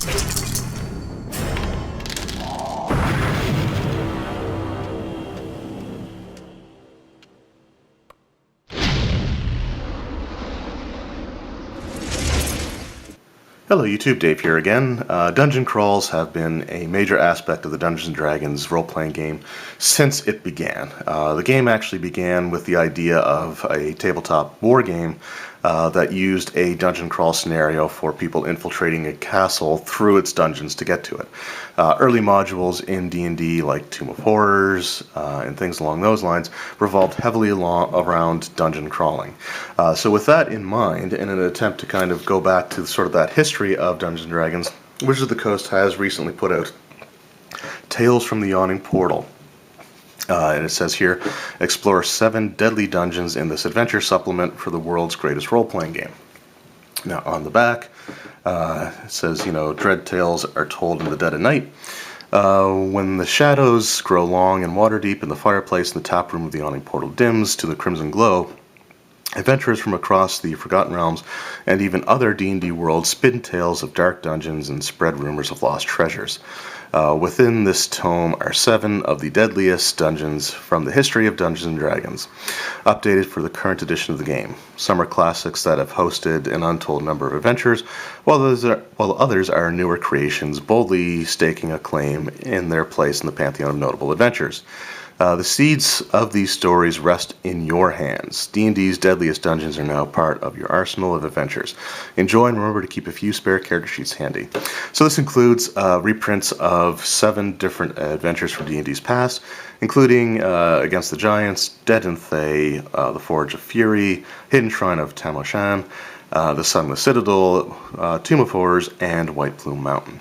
Hello YouTube, Dave here again. Dungeon crawls have been a major aspect of the Dungeons & Dragons role-playing game since it began. The game actually began with the idea of a tabletop war game that used a dungeon crawl scenario for people infiltrating a castle through its dungeons to get to it. Early modules in D&D like Tomb of Horrors and things along those lines revolved heavily around dungeon crawling. So with that in mind, in an attempt to kind of go back to sort of that history of Dungeons & Dragons, Wizards of the Coast has recently put out Tales from the Yawning Portal. And it says here, explore 7 deadly dungeons in this adventure supplement for the world's greatest role-playing game. Now, on the back, it says, dread tales are told in the dead of night. When the shadows grow long and water deep and the fireplace in the tap room of the Yawning Portal dims to the crimson glow, adventurers from across the Forgotten Realms and even other D&D worlds spin tales of dark dungeons and spread rumors of lost treasures. Within this tome are 7 of the deadliest dungeons from the history of Dungeons & Dragons, updated for the current edition of the game. Some are classics that have hosted an untold number of adventures, while others are newer creations boldly staking a claim in their place in the pantheon of notable adventures. The seeds of these stories rest in your hands. D&D's deadliest dungeons are now part of your arsenal of adventures. Enjoy and remember to keep a few spare character sheets handy. So this includes reprints of 7 different adventures from D&D's past, including Against the Giants, Dead and Thay, The Forge of Fury, Hidden Shrine of Tamoshan, The Sunless Citadel, Tomb of Horrors, and White Plume Mountain.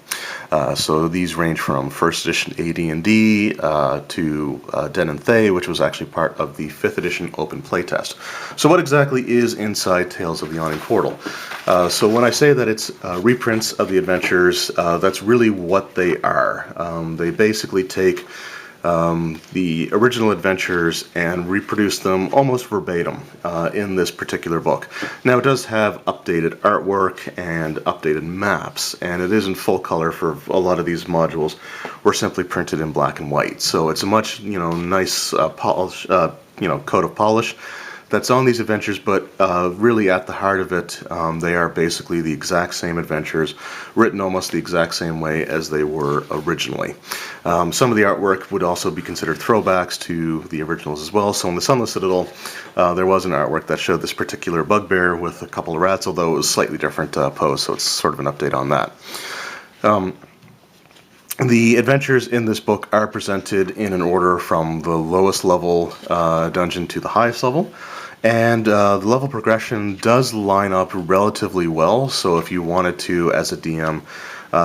So these range from 1st edition AD&D to Dead and Thay, which was actually part of the 5th edition open playtest. So what exactly is inside Tales of the Yawning Portal? So when I say that it's reprints of the adventures, that's really what they are. They basically take the original adventures and reproduce them almost verbatim in this particular book. Now it does have updated artwork and updated maps, and it is in full color for a lot of these modules were simply printed in black and white. So it's a much nice polish, coat of polish that's on these adventures, but really at the heart of it, they are basically the exact same adventures, written almost the exact same way as they were originally. Some of the artwork would also be considered throwbacks to the originals as well. So in the Sunless Citadel, there was an artwork that showed this particular bugbear with a couple of rats, although it was slightly different pose, so it's sort of an update on that. The adventures in this book are presented in an order from the lowest level dungeon to the highest level. And the level progression does line up relatively well, so if you wanted to, as a DM,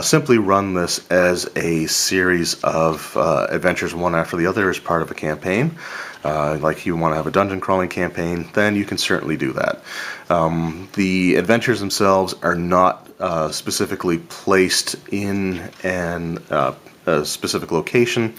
simply run this as a series of adventures one after the other as part of a campaign, like you want to have a dungeon crawling campaign, then you can certainly do that. The adventures themselves are not specifically placed in a specific location.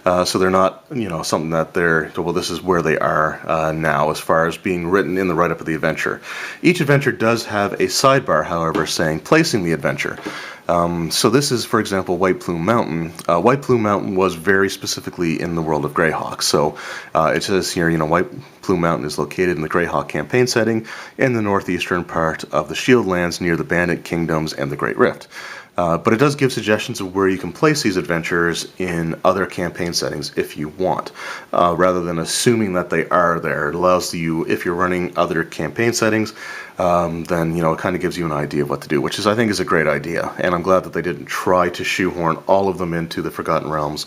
So they're not, something that this is where they are now as far as being written in the write-up of the adventure. Each adventure does have a sidebar, however, saying placing the adventure. So this is, for example, White Plume Mountain. White Plume Mountain was very specifically in the world of Greyhawk. So it says here, White Plume Mountain is located in the Greyhawk campaign setting in the northeastern part of the Shieldlands near the Bandit Kingdoms and the Great Rift. But it does give suggestions of where you can place these adventures in other campaign settings if you want, rather than assuming that they are there. It allows you, if you're running other campaign settings, then it kind of gives you an idea of what to do, which I think is a great idea. And I'm glad that they didn't try to shoehorn all of them into the Forgotten Realms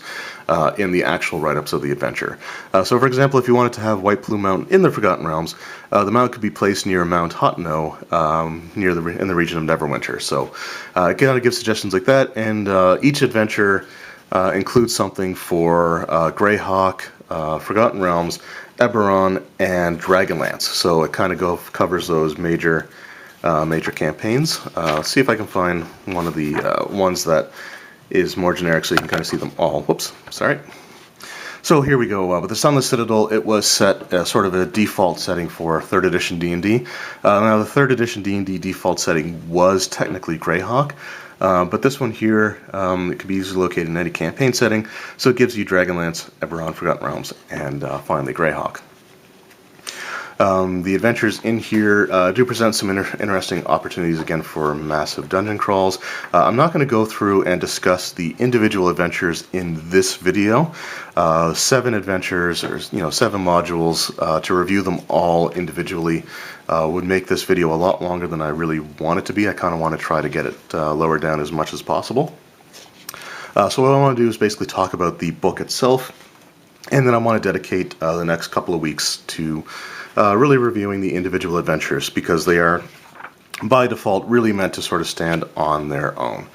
in the actual write-ups of the adventure. So, for example, if you wanted to have White Plume Mountain in the Forgotten Realms, the mount could be placed near Mount Hotno, in the region of Neverwinter. So, it kind of gives suggestions like that, and each adventure includes something for Greyhawk, Forgotten Realms, Eberron, and Dragonlance. So it kind of covers those major campaigns. Let's see if I can find one of the ones that is more generic so you can kind of see them all. Whoops, sorry. So here we go. With the Sunless Citadel, it was set as sort of a default setting for 3rd edition D&D. Now, the 3rd edition D&D default setting was technically Greyhawk, But this one here, it can be easily located in any campaign setting, so it gives you Dragonlance, Eberron, Forgotten Realms, and finally Greyhawk. The adventures in here do present some interesting opportunities again for massive dungeon crawls. I'm not going to go through and discuss the individual adventures in this video. 7 adventures, or 7 modules, to review them all individually would make this video a lot longer than I really want it to be. I kind of want to try to get it lowered down as much as possible. So what I want to do is basically talk about the book itself, and then I want to dedicate the next couple of weeks to really reviewing the individual adventures, because they are, by default, really meant to sort of stand on their own.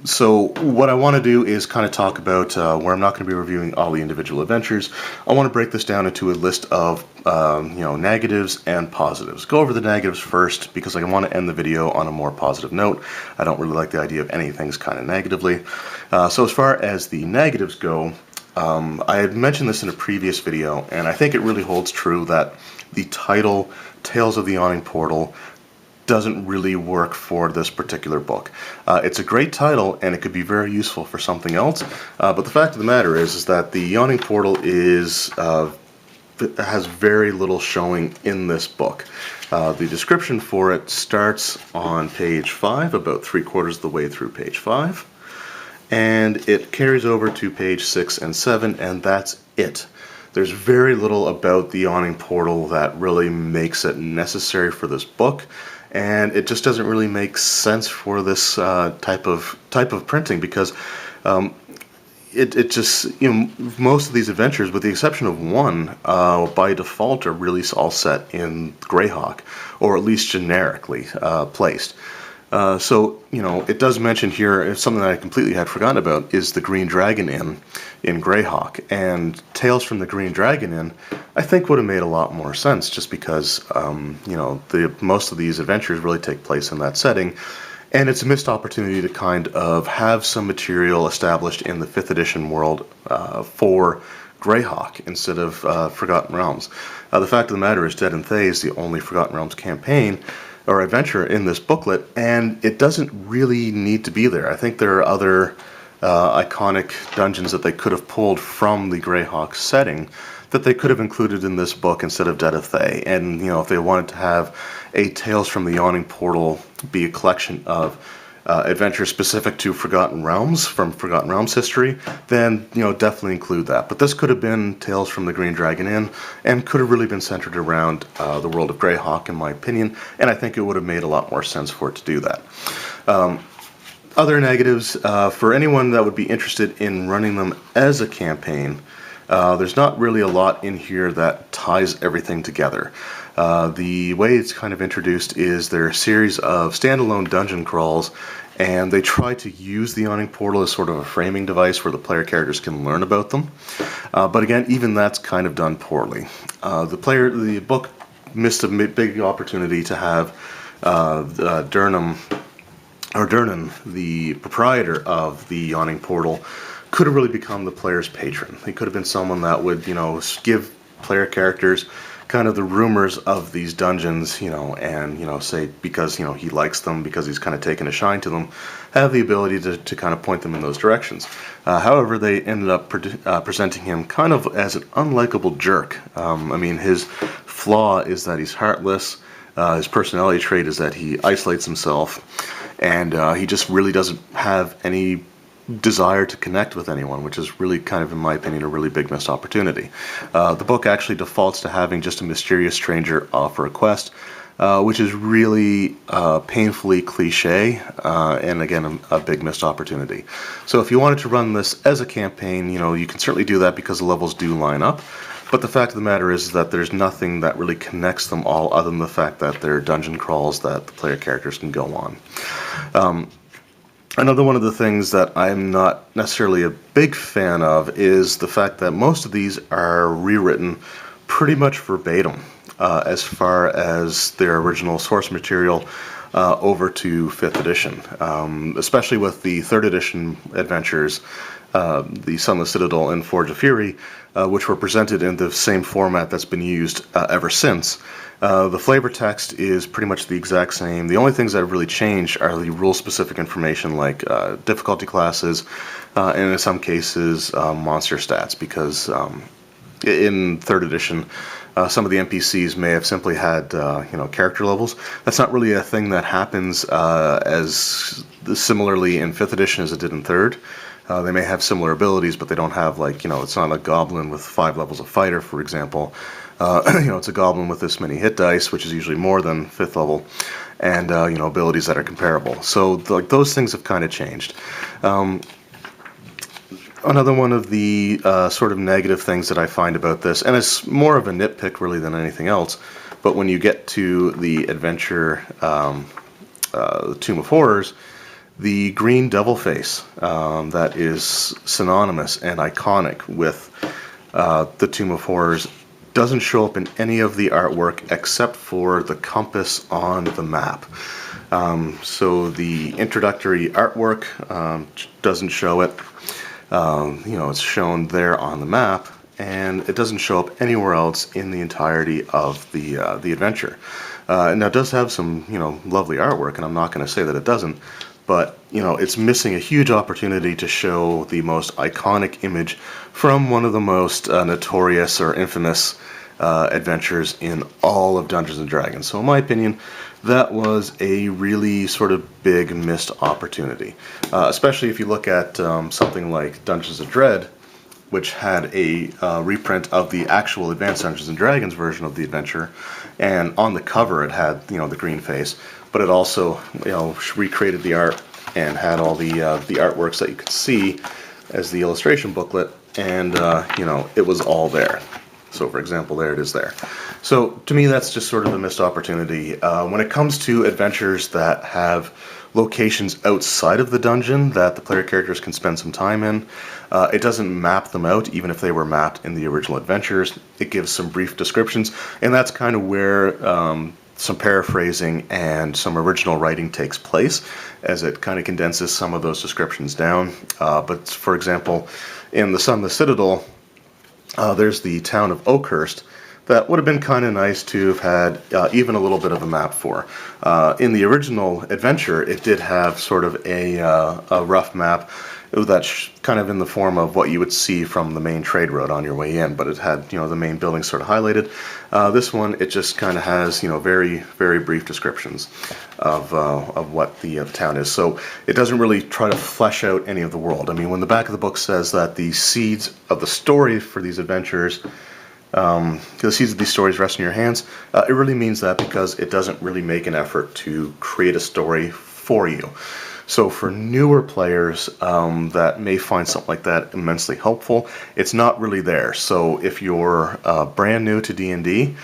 So what I want to do is kind of talk about where I'm not going to be reviewing all the individual adventures. I want to break this down into a list of negatives and positives. Go over the negatives first, because I want to end the video on a more positive note. I don't really like the idea of ending things kind of negatively. So as far as the negatives go, I had mentioned this in a previous video, and I think it really holds true that the title, Tales of the Yawning Portal, doesn't really work for this particular book. It's a great title, and it could be very useful for something else, but the fact of the matter is that the Yawning Portal has very little showing in this book. The description for it starts on page 5, about 3/4 of the way through page 5. And it carries over to page 6 and 7, and that's it. There's very little about the Yawning Portal that really makes it necessary for this book, and it just doesn't really make sense for this type of printing, because it just, most of these adventures, with the exception of one, by default are really all set in Greyhawk, or at least generically placed. So, it does mention here, something that I completely had forgotten about, is the Green Dragon Inn in Greyhawk. And Tales from the Green Dragon Inn, I think, would have made a lot more sense, just because, most of these adventures really take place in that setting. And it's a missed opportunity to kind of have some material established in the 5th edition world for Greyhawk instead of Forgotten Realms. The fact of the matter is, Dead and Thay is the only Forgotten Realms campaign or adventure in this booklet, and it doesn't really need to be there. I think there are other iconic dungeons that they could have pulled from the Greyhawk setting that they could have included in this book instead of Dead of Thay. And if they wanted to have a Tales from the Yawning Portal be a collection of adventures specific to Forgotten Realms, from Forgotten Realms history, then definitely include that. But this could have been Tales from the Green Dragon Inn, and could have really been centered around the world of Greyhawk, in my opinion, and I think it would have made a lot more sense for it to do that. Other negatives, for anyone that would be interested in running them as a campaign, there's not really a lot in here that ties everything together. The way it's kind of introduced is there are a series of standalone dungeon crawls, and they try to use the Yawning Portal as sort of a framing device where the player characters can learn about them. But again, even that's kind of done poorly. The book missed a big opportunity to have Durnan, the proprietor of the Yawning Portal, could have really become the player's patron. He could have been someone that would, give player characters kind of the rumors of these dungeons, and, say, because, he likes them, because he's kind of taken a shine to them, have the ability to kind of point them in those directions. However, they ended up presenting him kind of as an unlikable jerk. His flaw is that he's heartless. His personality trait is that he isolates himself, and he just really doesn't have any desire to connect with anyone, which is really kind of, in my opinion, a really big missed opportunity. The book actually defaults to having just a mysterious stranger offer a quest, which is really painfully cliche, and again, a big missed opportunity. So if you wanted to run this as a campaign, you can certainly do that because the levels do line up, but the fact of the matter is that there's nothing that really connects them all other than the fact that they're dungeon crawls that the player characters can go on. Another one of the things that I'm not necessarily a big fan of is the fact that most of these are rewritten pretty much verbatim as far as their original source material. over to 5th edition, especially with the 3rd edition adventures, the Sunless Citadel and Forge of Fury, which were presented in the same format that's been used ever since. The flavor text is pretty much the exact same. The only things that have really changed are the rule-specific information like difficulty classes, and in some cases monster stats, because in 3rd edition some of the NPCs may have simply had character levels. That's not really a thing that happens as similarly in 5th edition as it did in 3rd. They may have similar abilities, but they don't have, like, it's not a goblin with 5 levels of fighter, for example. It's a goblin with this many hit dice, which is usually more than 5th level, and abilities that are comparable. So those things have kind of changed. Another one of the sort of negative things that I find about this, and it's more of a nitpick really than anything else, but when you get to the adventure, Tomb of Horrors, the green devil face that is synonymous and iconic with the Tomb of Horrors doesn't show up in any of the artwork except for the compass on the map. So the introductory artwork doesn't show it. It's shown there on the map, and it doesn't show up anywhere else in the entirety of the adventure. Now, it does have some lovely artwork, and I'm not going to say that it doesn't, but it's missing a huge opportunity to show the most iconic image from one of the most notorious or infamous adventures in all of Dungeons & Dragons. So in my opinion, that was a really sort of big missed opportunity, especially if you look at something like Dungeons & Dread, which had a reprint of the actual Advanced Dungeons & Dragons version of the adventure, and on the cover it had the green face, but it also recreated the art and had all the artworks that you could see as the illustration booklet, and it was all there. So, for example, there it is there. So, to me, that's just sort of a missed opportunity. When it comes to adventures that have locations outside of the dungeon that the player characters can spend some time in, it doesn't map them out, even if they were mapped in the original adventures. It gives some brief descriptions, and that's kind of where some paraphrasing and some original writing takes place, as it kind of condenses some of those descriptions down. But, for example, in the Sunless Citadel, there's the town of Oakhurst that would have been kind of nice to have had even a little bit of a map for. In the original adventure, it did have sort of a rough map that's kind of in the form of what you would see from the main trade road on your way in, but it had the main buildings sort of highlighted. This one, it just kind of has very, very brief descriptions of what the town is. So it doesn't really try to flesh out any of the world. I mean, when the back of the book says that the seeds of the story for these adventures, the seeds of these stories rest in your hands, it really means that because it doesn't really make an effort to create a story for you. So for newer players that may find something like that immensely helpful, it's not really there. So if you're brand new to D&D,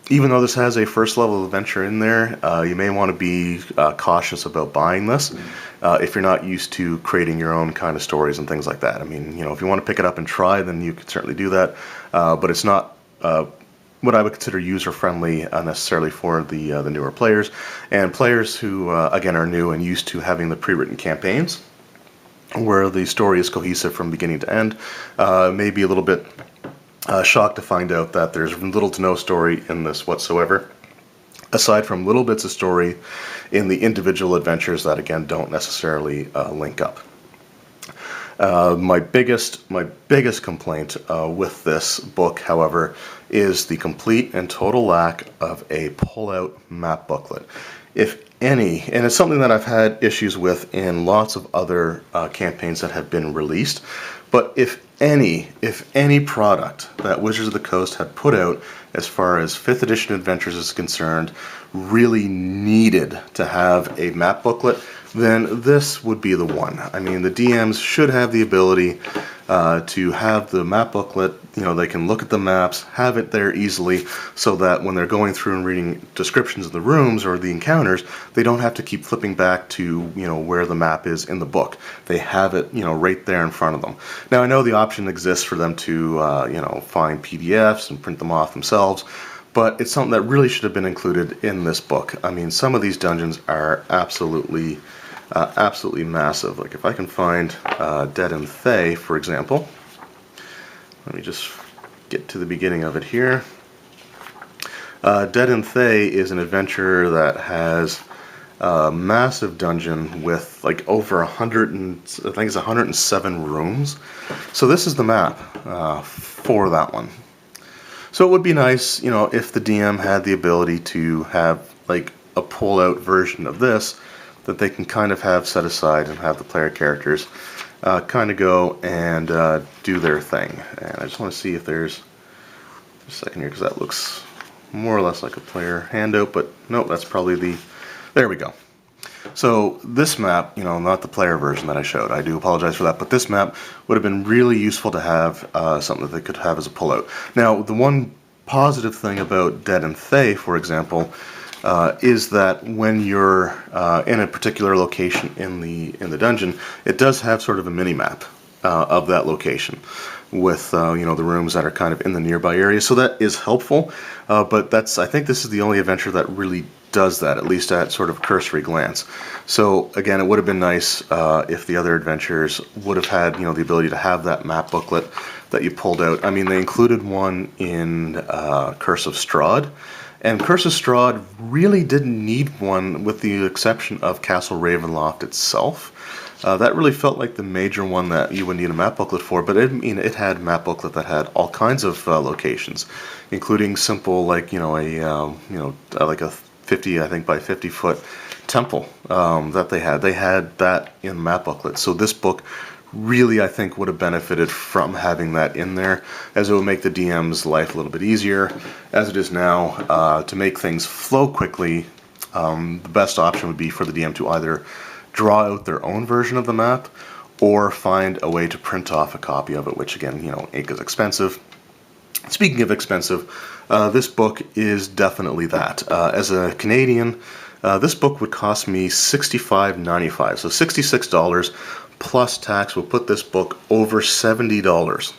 even though this has a first level adventure in there, you may want to be cautious about buying this if you're not used to creating your own kind of stories and things like that. I mean, if you want to pick it up and try, then you can certainly do that, but it's not what I would consider user-friendly necessarily for the newer players. And players who, again, are new and used to having the pre-written campaigns, where the story is cohesive from beginning to end, may be a little bit shocked to find out that there's little to no story in this whatsoever, aside from little bits of story in the individual adventures that, again, don't necessarily link up. My biggest complaint with this book, however, is the complete and total lack of a pull-out map booklet. If any, and it's something that I've had issues with in lots of other campaigns that have been released, but if any product that Wizards of the Coast had put out as far as 5th edition adventures is concerned really needed to have a map booklet, then this would be the one. I mean, the DMs should have the ability to have the map booklet. They can look at the maps, have it there easily, so that when they're going through and reading descriptions of the rooms or the encounters, they don't have to keep flipping back to where the map is in the book. They have it right there in front of them. Now, I know the option exists for them to find PDFs and print them off themselves, but it's something that really should have been included in this book. I mean, some of these dungeons are absolutely massive. Like if I can find Dead and Thay, for example. Let me just get to the beginning of it here. Dead and Thay is an adventure that has a massive dungeon with like over 100 and I think it's 107 rooms. So this is the map for that one. So it would be nice, you know, if the DM had the ability to have like a pull-out version of this that they can kind of have set aside and have the player characters kind of go and do their thing. And I just want to see if there's a second here, because that looks more or less like a player handout, but nope, that's probably the, there we go. So this map, you know, not the player version that I showed, I do apologize for that, but this map would have been really useful to have something that they could have as a pullout. Now, the one positive thing about Dead and Thay, for example, is that when you're in a particular location in the dungeon, it does have sort of a mini map of that location with you know, the rooms that are kind of in the nearby area. So that is helpful, but that's, I think this is the only adventure that really does that, at least at sort of cursory glance. So again, it would have been nice if the other adventures would have had, you know, the ability to have that map booklet that you pulled out. I mean, they included one in Curse of Strahd, and Curse of Strahd really didn't need one, with the exception of Castle Ravenloft itself. That really felt like the major one that you would need a map booklet for, but it had a map booklet that had all kinds of locations, including simple, like, you know, like a 50, I think, by 50 foot temple that they had. They had that in the map booklet. So this book really, I think, would have benefited from having that in there, as it would make the DM's life a little bit easier. As it is now, to make things flow quickly, the best option would be for the DM to either draw out their own version of the map or find a way to print off a copy of it, which again, you know, ink is expensive. Speaking of expensive, this book is definitely that. As a Canadian, this book would cost me $65.95, so $66 plus tax will put this book over $70.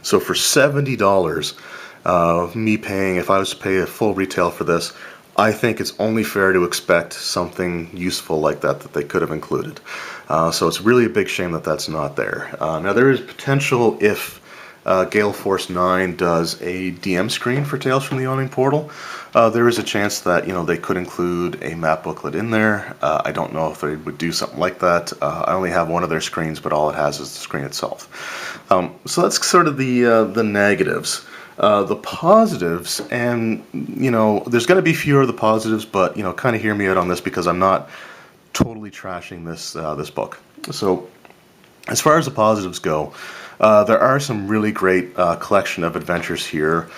So for $70, me paying, if I was to pay a full retail for this, I think it's only fair to expect something useful like that they could have included. So it's really a big shame that that's not there. Now there is potential if Gale Force 9 does a DM screen for Tales from the Yawning Portal. There is a chance that, you know, they could include a map booklet in there. I don't know if they would do something like that. I only have one of their screens, but all it has is the screen itself. So that's sort of the negatives. The positives, and, you know, there's going to be fewer of the positives, but, you know, kind of hear me out on this, because I'm not totally trashing this book. So as far as the positives go, there are some really great collection of adventures here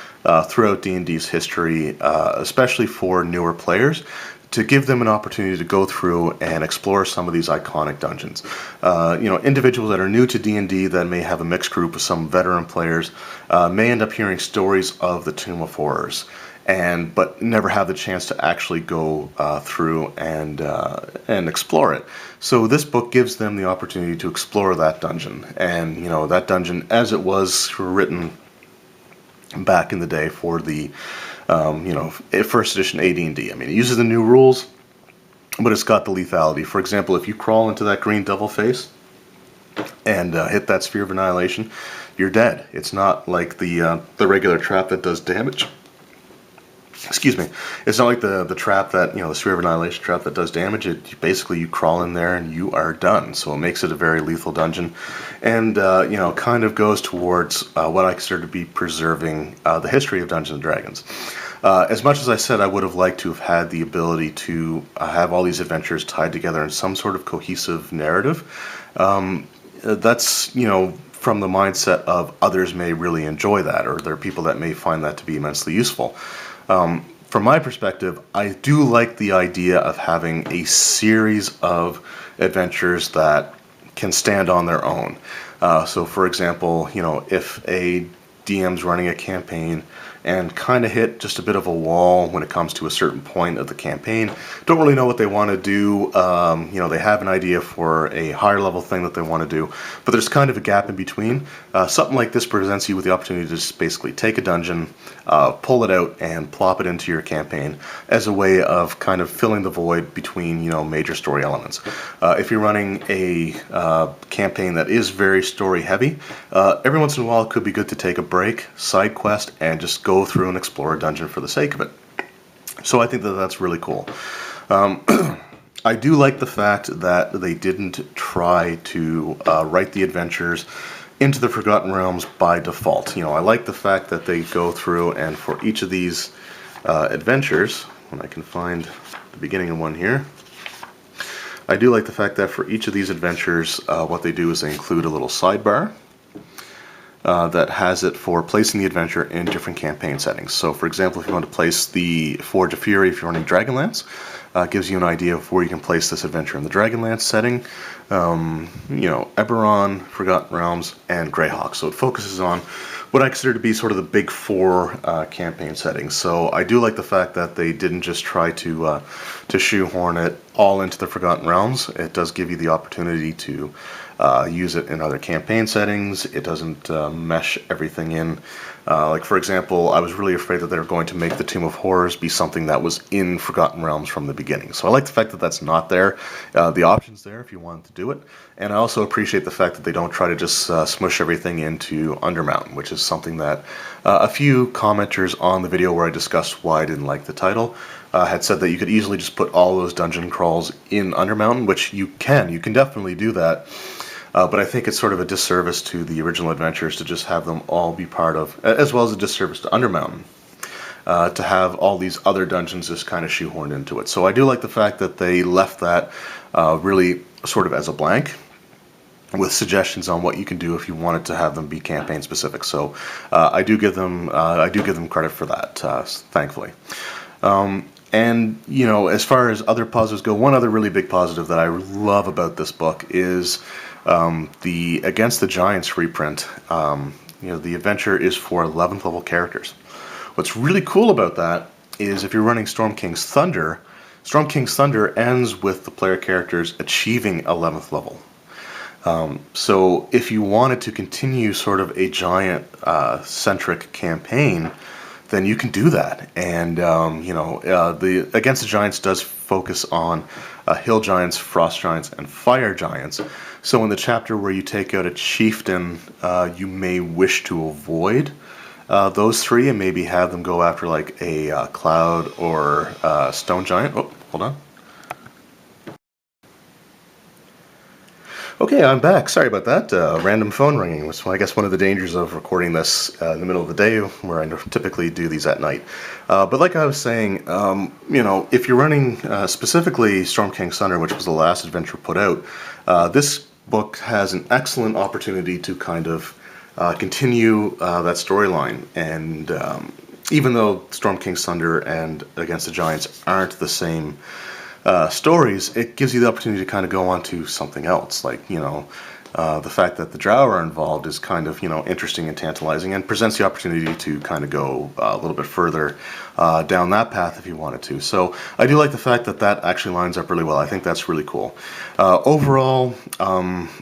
throughout D&D's history, especially for newer players, to give them an opportunity to go through and explore some of these iconic dungeons. You know, individuals that are new to D&D that may have a mixed group with some veteran players may end up hearing stories of the Tomb of Horrors, but never have the chance to actually go through and explore it. So this book gives them the opportunity to explore that dungeon, and, you know, that dungeon as it was written back in the day for the you know, first edition AD&D. I mean, it uses the new rules, but it's got the lethality. For example, if you crawl into that green devil face and hit that Sphere of Annihilation, you're dead. It's not like the regular trap that does damage. Excuse me. It's not like the trap that, you know, the Sphere of Annihilation trap that does damage. Basically, you crawl in there and you are done. So it makes it a very lethal dungeon, and you know, kind of goes towards what I consider to be preserving the history of Dungeons and Dragons. As much as I said I would have liked to have had the ability to have all these adventures tied together in some sort of cohesive narrative, that's, you know, from the mindset of others may really enjoy that, or there are people that may find that to be immensely useful. From my perspective, I do like the idea of having a series of adventures that can stand on their own. So for example, you know, if a DM's running a campaign and kind of hit just a bit of a wall when it comes to a certain point of the campaign. Don't really know what they want to do. They have an idea for a higher level thing that they want to do, but there's kind of a gap in between. Something like this presents you with the opportunity to just basically take a dungeon, pull it out, and plop it into your campaign as a way of kind of filling the void between, major story elements. If you're running a campaign that is very story heavy, every once in a while it could be good to take a break, side quest, and just go through and explore a dungeon for the sake of it. So I think that that's really cool. I do like the fact that they didn't try to write the adventures into the Forgotten Realms by default. I like the fact that they go through and for each of these adventures, when I can find the beginning of one here, I do like the fact that for each of these adventures, what they do is they include a little sidebar that has it for placing the adventure in different campaign settings. So, for example, if you want to place the Forge of Fury, if you're running Dragonlance, it gives you an idea of where you can place this adventure in the Dragonlance setting. Eberron, Forgotten Realms, and Greyhawk. So it focuses on what I consider to be sort of the big four campaign settings. So I do like the fact that they didn't just try to shoehorn it all into the Forgotten Realms. It does give you the opportunity to use it in other campaign settings. It doesn't mesh everything in. Like, for example, I was really afraid that they were going to make the Tomb of Horrors be something that was in Forgotten Realms from the beginning. So I like the fact that that's not there. The option's there if you wanted to do it. And I also appreciate the fact that they don't try to just smush everything into Undermountain, which is something that a few commenters on the video where I discussed why I didn't like the title had said that you could easily just put all those dungeon crawls in Undermountain, which you can. You can definitely do that. But I think it's sort of a disservice to the original adventures to just have them all be part of, as well as a disservice to Undermountain, to have all these other dungeons just kind of shoehorned into it. So I do like the fact that they left that really sort of as a blank, with suggestions on what you can do if you wanted to have them be campaign specific. So I do give them credit for that, thankfully. And, as far as other positives go, one other really big positive that I love about this book is the Against the Giants reprint. The adventure is for 11th level characters. What's really cool about that is if you're running Storm King's Thunder ends with the player characters achieving 11th level. So if you wanted to continue sort of a giant-centric campaign, then you can do that. And, the Against the Giants does focus on hill giants, frost giants, and fire giants. So in the chapter where you take out a chieftain, you may wish to avoid those three and maybe have them go after like a cloud or stone giant. Oh, hold on. Okay, I'm back. Sorry about that. Random phone ringing was, I guess, one of the dangers of recording this in the middle of the day, where I typically do these at night. But like I was saying, if you're running specifically Storm King's Thunder, which was the last adventure put out, this book has an excellent opportunity to kind of continue that storyline. And even though Storm King's Thunder and Against the Giants aren't the same stories, it gives you the opportunity to kind of go on to something else. Like, the fact that the Drow are involved is kind of, interesting and tantalizing, and presents the opportunity to kind of go a little bit further down that path if you wanted to. So I do like the fact that that actually lines up really well. I think that's really cool. Overall,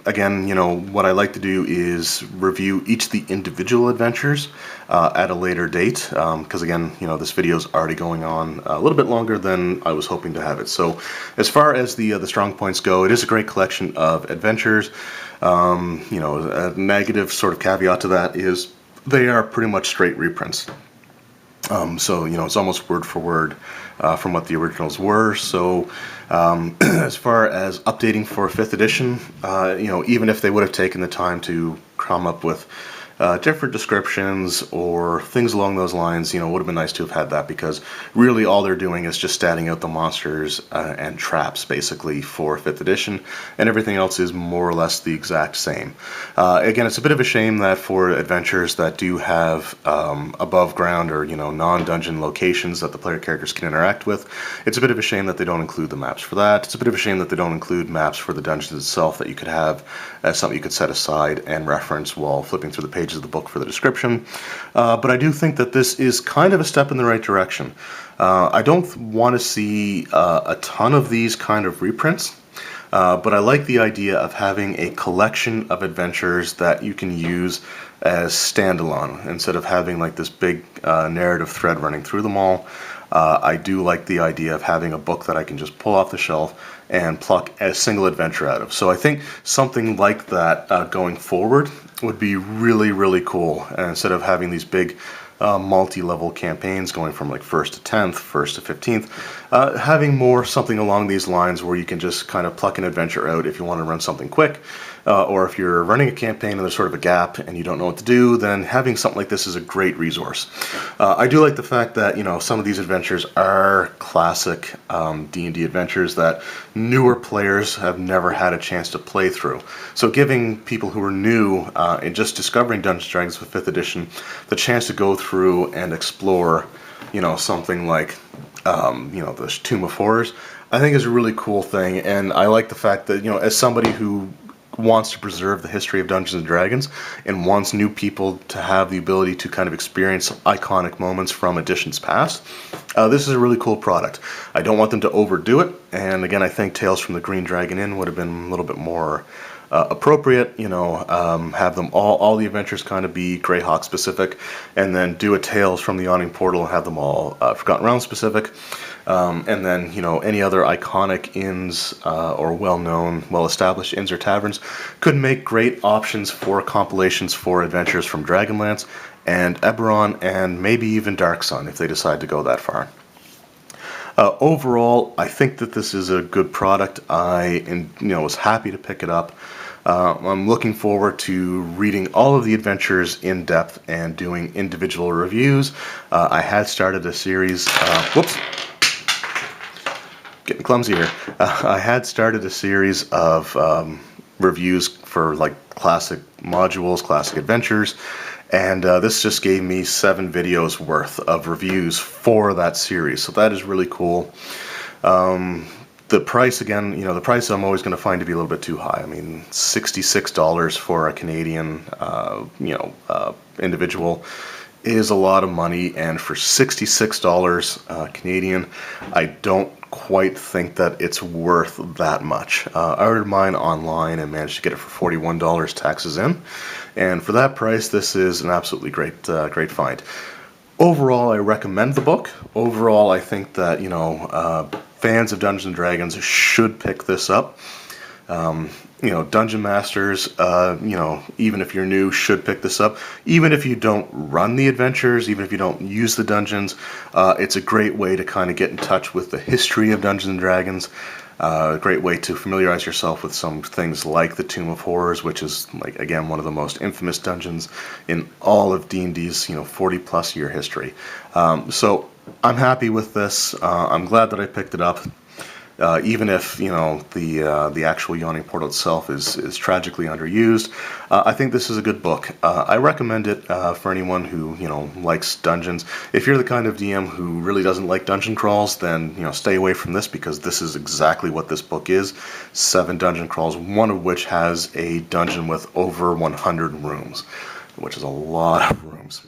again, what I like to do is review each of the individual adventures at a later date, because again, this video is already going on a little bit longer than I was hoping to have it. So as far as the strong points go, it is a great collection of adventures. A negative sort of caveat to that is they are pretty much straight reprints. So it's almost word for word from what the originals were. So as far as updating for 5th edition, even if they would have taken the time to come up with different descriptions or things along those lines, would have been nice to have had that, because really all they're doing is just statting out the monsters and traps basically for 5th edition, and everything else is more or less the exact same. Again, it's a bit of a shame that for adventures that do have above ground or non-dungeon locations that the player characters can interact with, it's a bit of a shame that they don't include the maps for that. It's a bit of a shame that they don't include maps for the dungeons itself that you could have as something you could set aside and reference while flipping through the pages pages of the book for the description. But I do think that this is kind of a step in the right direction. I don't want to see a ton of these kind of reprints. But I like the idea of having a collection of adventures that you can use as standalone instead of having like this big narrative thread running through them all. I do like the idea of having a book that I can just pull off the shelf and pluck a single adventure out of. So I think something like that going forward would be really, really cool. And instead of having these big multi-level campaigns going from like 1st to 10th, 1st to 15th, having more something along these lines where you can just kind of pluck an adventure out if you want to run something quick, or if you're running a campaign and there's sort of a gap and you don't know what to do, then having something like this is a great resource. I do like the fact that, you know, some of these adventures are classic D&D adventures that newer players have never had a chance to play through. So giving people who are new and just discovering Dungeons & Dragons for 5th edition the chance to go through and explore, you know, something like, you know, the Tomb of Horrors, I think is a really cool thing. And I like the fact that, you know, as somebody who wants to preserve the history of Dungeons & Dragons and wants new people to have the ability to kind of experience iconic moments from editions past, this is a really cool product. I don't want them to overdo it, and again, I think Tales from the Green Dragon Inn would have been a little bit more appropriate, you know, have them all the adventures kind of be Greyhawk specific, and then do a Tales from the Yawning Portal, have them all Forgotten Realms specific. And then, you know, any other iconic inns or well-known, well-established inns or taverns could make great options for compilations for adventures from Dragonlance and Eberron and maybe even Dark Sun if they decide to go that far. Overall, I think that this is a good product. I was happy to pick it up. I'm looking forward to reading all of the adventures in depth and doing individual reviews. I had started a series. Whoops. Getting clumsy here. I had started a series of reviews for like classic modules, classic adventures, and this just gave me 7 videos worth of reviews for that series. So that is really cool. The price, again, you know, the price I'm always going to find to be a little bit too high. I mean, $66 for a Canadian, individual is a lot of money, and for $66 Canadian, I don't quite think that it's worth that much. I ordered mine online and managed to get it for $41 taxes in, and for that price, this is an absolutely great find. Overall, I recommend the book. Overall, I think that, you know, fans of Dungeons & Dragons should pick this up. You know, Dungeon Masters, you know, even if you're new, should pick this up. Even if you don't run the adventures, even if you don't use the dungeons, it's a great way to kind of get in touch with the history of Dungeons & Dragons. A great way to familiarize yourself with some things like the Tomb of Horrors, which is, like, again, one of the most infamous dungeons in all of D&D's, you know, 40-plus year history. So I'm happy with this. I'm glad that I picked it up. Even if, you know, the actual Yawning Portal itself is tragically underused, I think this is a good book. I recommend it for anyone who, you know, likes dungeons. If you're the kind of DM who really doesn't like dungeon crawls, then, you know, stay away from this, because this is exactly what this book is. 7 dungeon crawls, one of which has a dungeon with over 100 rooms, which is a lot of rooms.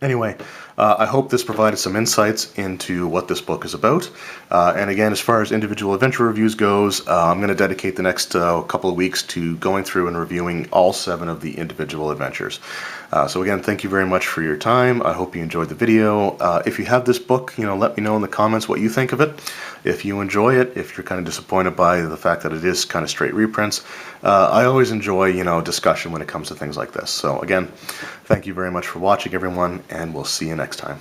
Anyway, I hope this provided some insights into what this book is about. And again, as far as individual adventure reviews goes, I'm going to dedicate the next couple of weeks to going through and reviewing all 7 of the individual adventures. So again, thank you very much for your time. I hope you enjoyed the video. If you have this book, you know, let me know in the comments what you think of it. If you enjoy it, if you're kind of disappointed by the fact that it is kind of straight reprints, I always enjoy, you know, discussion when it comes to things like this. So again, thank you very much for watching, everyone, and we'll see you next time.